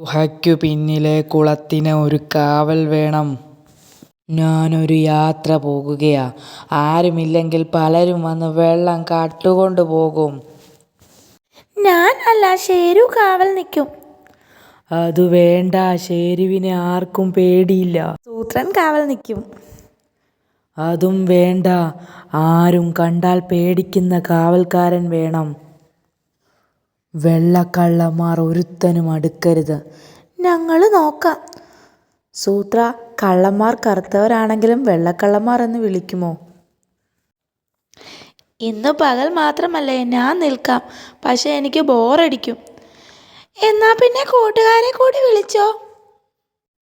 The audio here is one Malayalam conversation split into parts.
ഗുഹയ്ക്കു പിന്നിലെ കുളത്തിന് ഒരു കാവൽ വേണം. ഞാനൊരു യാത്ര പോകുകയാ. ആരുമില്ലെങ്കിൽ പലരും വന്ന് വെള്ളം കട്ടുകൊണ്ടു പോകും. ഞാൻ അല്ല, ഷേരു കാവൽ നിൽക്കും. അതു വേണ്ട, ഷേരുവിനെ ആർക്കും പേടിയില്ല. സൂത്രൻ കാവൽ നിൽക്കും. അതും വേണ്ട, ആരും കണ്ടാൽ പേടിക്കുന്ന കാവൽക്കാരൻ വേണം. വെള്ളക്കള്ളന്മാർ ഒരുത്തനും അടുക്കരുത്. ഞങ്ങൾ നോക്കാം. സൂത്ര, കള്ളന്മാർ കറുത്തവരാണെങ്കിലും വെള്ളക്കള്ളന്മാർ എന്ന് വിളിക്കുമോ? ഇന്ന് പകൽ മാത്രമല്ലേ, ഞാൻ നിൽക്കാം. പക്ഷെ എനിക്ക് ബോറടിക്കും. എന്നാ പിന്നെ കൂട്ടുകാരെ കൂടി വിളിച്ചോ.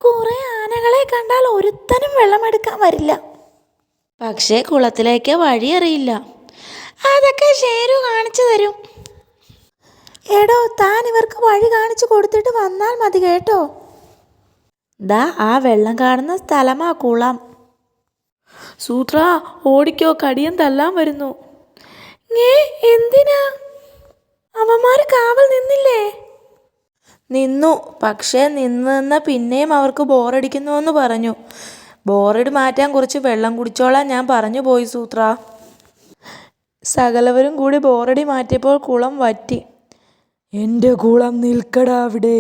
കുറെ ആനകളെ കണ്ടാൽ ഒരുത്തനും വെള്ളമെടുക്കാൻ വരില്ല. പക്ഷേ കുളത്തിലേക്ക് വഴിയറിയില്ല. അതൊക്കെ ഷേരു കാണിച്ചു തരും. എടോ, താൻ ഇവർക്ക് വഴി കാണിച്ചു കൊടുത്തിട്ട് വന്നാൽ മതി കേട്ടോ. ദാ ആ വെള്ളം കാണുന്ന സ്ഥലമാ കുളം. സൂത്ര, ഓടിക്കോ, കടിയൻ തല്ലാൻ വരുന്നു. എന്തിനാ? അവന്മാര് കാവൽ നിന്നില്ലേ? നിന്നു, പക്ഷേ നിന്ന് പിന്നെയും അവർക്ക് ബോറടിക്കുന്നുവെന്ന് പറഞ്ഞു. ബോറടി മാറ്റാൻ കുറച്ച് വെള്ളം കുടിച്ചോളാൻ ഞാൻ പറഞ്ഞു പോയി സൂത്ര. സകലവരും കൂടി ബോറടി മാറ്റിയപ്പോൾ കുളം വറ്റി. എൻ്റെ കുളം നിൽക്കടാ അവിടെ.